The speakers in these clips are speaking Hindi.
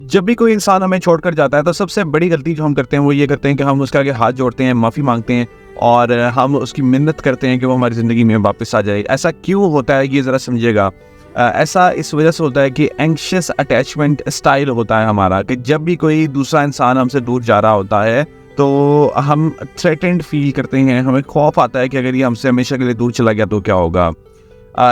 जब भी कोई इंसान हमें छोड़कर जाता है तो सबसे बड़ी गलती जो हम करते हैं वो ये करते हैं कि हम उसके आगे हाथ जोड़ते हैं, माफ़ी मांगते हैं और हम उसकी मिन्नत करते हैं कि वो हमारी ज़िंदगी में वापस आ जाए। ऐसा क्यों होता है ये ज़रा समझिएगा। ऐसा इस वजह से होता है कि एंग्शियस अटैचमेंट स्टाइल होता है हमारा, कि जब भी कोई दूसरा इंसान हमसे दूर जा रहा होता है तो हम थ्रेटेंड फील करते हैं, हमें खौफ आता है कि अगर ये हमसे हमेशा के लिए दूर चला गया तो क्या होगा।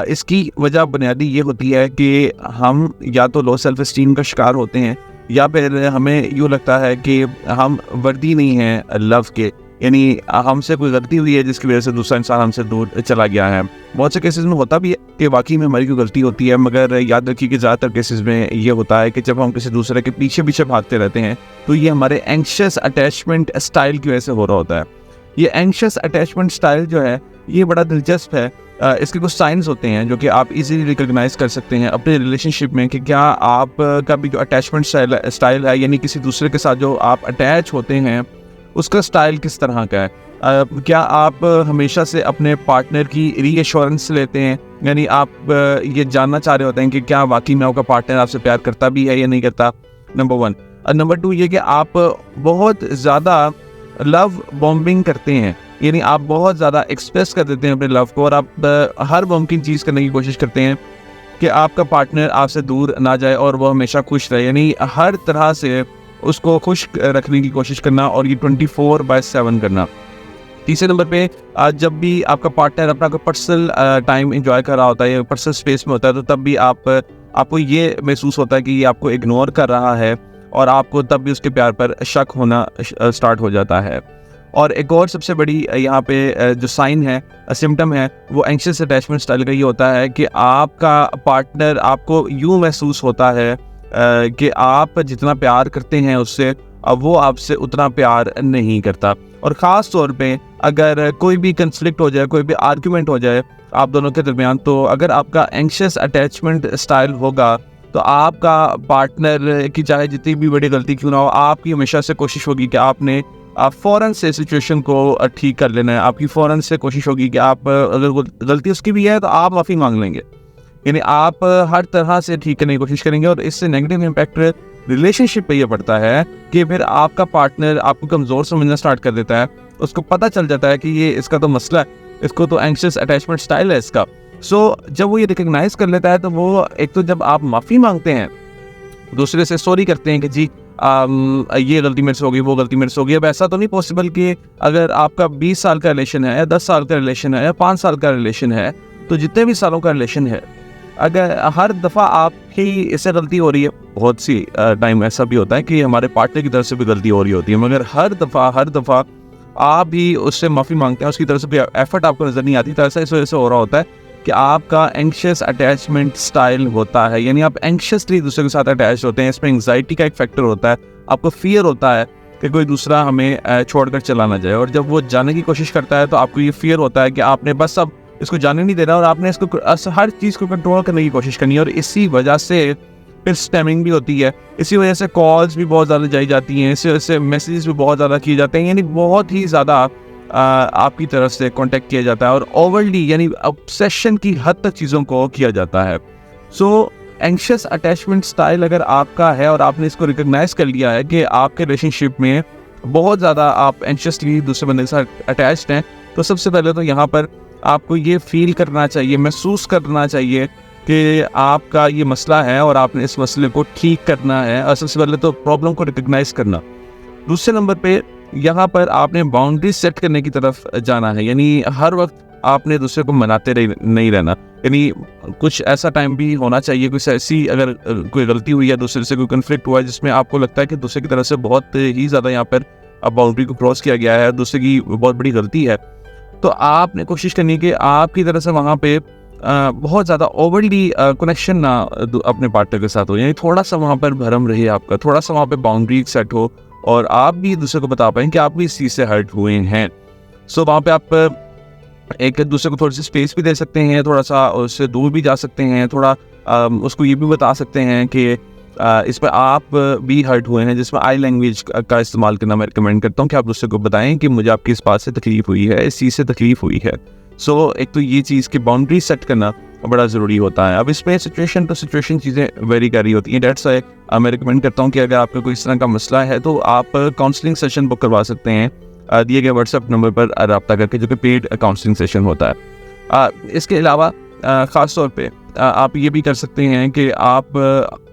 इसकी वजह बुनियादी ये होती है कि हम या तो लो सेल्फ एस्टीम का शिकार होते हैं या फिर हमें यूँ लगता है कि हम वर्दी नहीं हैं लव के, यानी हमसे कोई गलती हुई है जिसकी वजह से दूसरा इंसान हमसे दूर चला गया है। बहुत से केसेस में होता भी है कि वाकई में हमारी कोई गलती होती है, मगर याद रखिए कि ज़्यादातर केसेस में ये होता है कि जब हम किसी दूसरे के पीछे पीछे भागते रहते हैं तो ये हमारे एंग्शियस अटैचमेंट स्टाइल की वजह से हो रहा होता है। ये एंग्शियस अटैचमेंट स्टाइल जो है ये बड़ा दिलचस्प है। इसके कुछ साइंस होते हैं जो कि आप इजीली रिकॉग्नाइज कर सकते हैं अपने रिलेशनशिप में कि क्या आप का भी जो अटैचमेंट स्टाइल है, यानी किसी दूसरे के साथ जो आप अटैच होते हैं उसका स्टाइल किस तरह का है। क्या आप हमेशा से अपने पार्टनर की रीअश्योरेंस लेते हैं, यानी आप ये जानना चाह रहे होते हैं कि क्या वाकई में आपका पार्टनर आपसे प्यार करता भी है या नहीं करता, नंबर 1। नंबर 2 ये कि आप बहुत ज़्यादा लव बॉम्बिंग करते हैं, यानी आप बहुत ज़्यादा एक्सप्रेस कर देते हैं अपने लव को और आप हर मुमकिन चीज़ करने की कोशिश करते हैं कि आपका पार्टनर आपसे दूर ना जाए और वो हमेशा खुश रहे, यानी हर तरह से उसको खुश रखने की कोशिश करना और ये 24/7 करना। तीसरे नंबर पे जब भी आपका पार्टनर अपना कोई पर्सनल टाइम एंजॉय कर रहा होता है या पर्सनल स्पेस में होता है तो तब भी आपको ये महसूस होता है कि ये आपको इग्नोर कर रहा है और आपको तब भी उसके प्यार पर शक होना स्टार्ट हो जाता है। और एक और सबसे बड़ी यहाँ पे जो साइन है, सिम्टम है, वो एंग्शियस अटैचमेंट स्टाइल का ये होता है कि आपका पार्टनर आपको यूँ महसूस होता है कि आप जितना प्यार करते हैं उससे अब वो आपसे उतना प्यार नहीं करता। और ख़ास तौर पे अगर कोई भी कंफ्लिक्ट हो जाए, कोई भी आर्ग्यूमेंट हो जाए आप दोनों के दरमियान, तो अगर आपका एंग्शियस अटैचमेंट स्टाइल होगा तो आपका पार्टनर की चाहे जितनी भी बड़ी गलती क्यों ना हो, आपकी हमेशा से कोशिश होगी कि आपने फ़ौरन से सिचुएशन को ठीक कर लेना है। आपकी फ़ौरन से कोशिश होगी कि आप अगर गलती उसकी भी है तो आप माफ़ी मांग लेंगे, यानी आप हर तरह से ठीक करने की कोशिश करेंगे। और इससे नेगेटिव इम्पैक्ट रिलेशनशिप पे ये पड़ता है कि फिर आपका पार्टनर आपको कमज़ोर समझना स्टार्ट कर देता है, उसको पता चल जाता है कि ये इसका तो मसला है, इसको तो एंग्शियस अटैचमेंट स्टाइल है इसका। सो जब वो ये रिकग्नाइज़ कर लेता है तो वो एक तो जब आप माफ़ी मांगते हैं, दूसरे से सॉरी करते हैं कि जी ये गलती मेरे से हो गई, वो गलती मेरे से हो गई। अब ऐसा तो नहीं पॉसिबल कि अगर आपका 20 साल का रिलेशन है या 10 साल का रिलेशन है या 5 साल का रिलेशन है, तो जितने भी सालों का रिलेशन है, अगर हर दफ़ा आपकी इससे गलती हो रही है, बहुत सी टाइम ऐसा भी होता है कि हमारे पार्टनर की तरफ से भी गलती हो रही होती है, मगर हर दफ़ा आप भी उससे माफ़ी मांगते हैं, उसकी तरफ से भी एफर्ट आपको नज़र नहीं आती, तो ऐसा इस वजह से हो रहा होता है कि आपका एंग्शियस अटैचमेंट स्टाइल होता है, यानी आप एंग्शियसली दूसरे के साथ अटैच होते हैं। इसमें एंग्जाइटी का एक फैक्टर होता है, आपको फियर होता है कि कोई दूसरा हमें छोड़कर चला ना जाए, और जब वो जाने की कोशिश करता है तो आपको ये फियर होता है कि आपने बस अब इसको जाने नहीं देना और आपने इसको हर चीज़ को कंट्रोल करने की कोशिश करनी है। और इसी वजह से फिर स्टैमिंग भी होती है, इसी वजह से कॉल्स भी बहुत ज़्यादा जाई जाती हैं, इसी वजह से मैसेजेस भी बहुत ज़्यादा किए जाते हैं, यानी बहुत ही ज़्यादा आपकी तरफ से कांटेक्ट किया जाता है और ओवरली यानी ऑब्सेशन की हद तक चीज़ों को किया जाता है। सो एंग्शियस अटैचमेंट स्टाइल अगर आपका है और आपने इसको रिकग्नाइज कर लिया है कि आपके रिलेशनशिप में बहुत ज़्यादा आप एंग्शियसली दूसरे बंदे के साथ अटैच्ड हैं, तो सबसे पहले तो यहाँ पर आपको ये फील करना चाहिए, महसूस करना चाहिए कि आपका ये मसला है और आपने इस मसले को ठीक करना है। और सबसे पहले तो प्रॉब्लम को रिकग्नाइज करना। दूसरे नंबर पे यहाँ पर आपने बाउंड्री सेट करने की तरफ जाना है, यानी हर वक्त आपने दूसरे को मनाते नहीं रहना, यानी कुछ ऐसा टाइम भी होना चाहिए, कुछ ऐसी अगर कोई गलती हुई है, दूसरे से कोई कन्फ्लिक्ट हुआ है जिसमें आपको लगता है कि दूसरे की तरफ से बहुत ही ज़्यादा यहाँ पर बाउंड्री को क्रॉस किया गया है, दूसरे की बहुत बड़ी गलती है, तो आपने कोशिश करनी है कि आपकी तरफ से वहाँ पे बहुत ज़्यादा ओवरली कनेक्शन ना अपने पार्टनर के साथ हो, यानी थोड़ा सा वहाँ पर भरम रहे आपका, थोड़ा सा वहाँ पे बाउंड्री सेट हो और आप भी दूसरे को बता पाएँ कि आप भी इस चीज़ से हर्ट हुए हैं। सो वहाँ पे आप एक दूसरे को थोड़ी सी स्पेस भी दे सकते हैं, थोड़ा सा उससे दूर भी जा सकते हैं, थोड़ा उसको ये भी बता सकते हैं कि इस पर आप भी हर्ट हुए हैं, जिसमें आई लैंग्वेज का इस्तेमाल करना मैं रिकमेंड करता हूँ कि आप दूसरे को बताएं कि मुझे आपकी इस बात से तकलीफ हुई है, इस चीज़ से तकलीफ हुई है। सो एक तो ये चीज़ की बाउंड्री सेट करना, बड़ा ज़रूरी होता है। अब इसमें सिचुएशन टू सिचुएशन चीज़ें वेरी कर रही होती हैं। डेट्स व्हाई मैं रिकमेंड करता हूँ कि अगर आपका कोई इस तरह का मसला है तो आप काउंसलिंग सेशन बुक करवा सकते हैं दिए गए व्हाट्सएप नंबर पर रब्ता करके, जो कि पेड काउंसलिंग सेशन होता है। इसके अलावा ख़ास तौर पे आप ये भी कर सकते हैं कि आप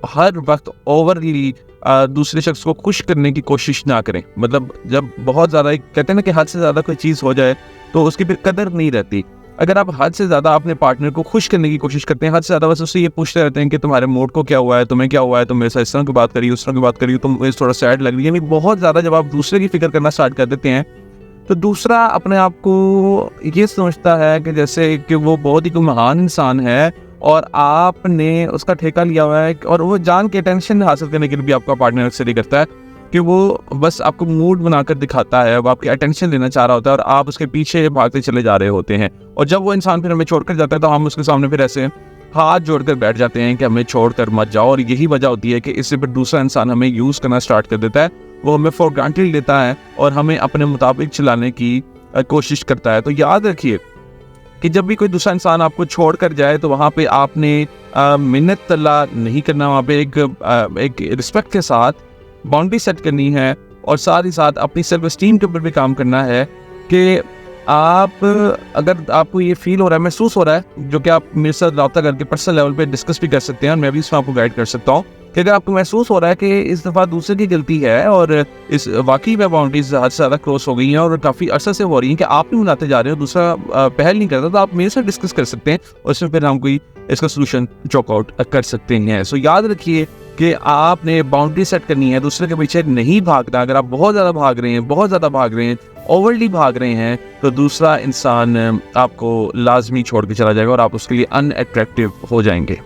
हर वक्त ओवरली दूसरे शख्स को खुश करने की कोशिश ना करें। मतलब जब बहुत ज़्यादा कहते हैं ना कि हद से ज़्यादा कोई चीज़ हो जाए तो उसकी फिर कदर नहीं रहती। अगर आप हद से ज़्यादा अपने पार्टनर को खुश करने की कोशिश करते हैं, हद से ज़्यादा बस उससे ये पूछते रहते हैं कि तुम्हारे मूड को क्या हुआ है, तुम्हें क्या हुआ है, तुम मेरे साथ इस तरह की बात करी, उस तरह की बात करी, तुम मुझे थोड़ा सैड लग रही है, यानी बहुत ज़्यादा जब आप दूसरे की फिक्र करना स्टार्ट कर देते हैं तो दूसरा अपने आप को ये समझता है कि जैसे कि वो बहुत ही कोई महान इंसान है और आपने उसका ठेका लिया हुआ है, और वो जान के टेंशन हासिल करने के लिए भी आपका पार्टनर अक्सर ये करता है कि वो बस आपको मूड बनाकर दिखाता है, वो आपकी अटेंशन लेना चाह रहा होता है और आप उसके पीछे भागते चले जा रहे होते हैं। और जब वो इंसान फिर हमें छोड़कर जाता है तो हम उसके सामने फिर ऐसे हाथ जोड़कर बैठ जाते हैं कि हमें छोड़कर मत जाओ। और यही वजह होती है कि इससे फिर दूसरा इंसान हमें यूज़ करना स्टार्ट कर देता है, वो हमें फॉर ग्रांटेड लेता है और हमें अपने मुताबिक चलाने की कोशिश करता है। तो याद रखिए कि जब भी कोई दूसरा इंसान आपको छोड़ कर जाए तो वहाँ पे आपने मिन्नत तल्ला नहीं करना, वहाँ पे एक रिस्पेक्ट के साथ बाउंड्री सेट करनी है और साथ ही साथ अपनी सेल्फ एस्टीम के ऊपर भी काम करना है कि आप अगर आपको ये फील हो रहा है, महसूस हो रहा है, जो कि आप मेरे साथ रब्ता करके पर्सनल लेवल पे डिस्कस भी कर सकते हैं और मैं भी इसमें आपको गाइड कर सकता हूँ कि अगर आपको महसूस हो रहा है कि इस दफ़ा दूसरे की गलती है और इस वाकई में बाउंड्रीज हद से ज़्यादा क्रॉस हो गई हैं और काफ़ी अरसे से हो रही हैं कि आप भी बनाते जा रहे हो, दूसरा पहल नहीं करता, तो आप मेरे साथ डिस्कस कर सकते हैं और इसमें फिर हम कोई इसका सोल्यूशन चॉक आउट कर सकते हैं। सो याद रखिए कि आपने बाउंड्री सेट करनी है, दूसरे के पीछे नहीं भागना। अगर आप बहुत ज़्यादा भाग रहे हैं, ओवरली भाग रहे हैं तो दूसरा इंसान आपको लाजमी छोड़ के चला जाएगा और आप उसके लिए अनअट्रैक्टिव हो जाएंगे।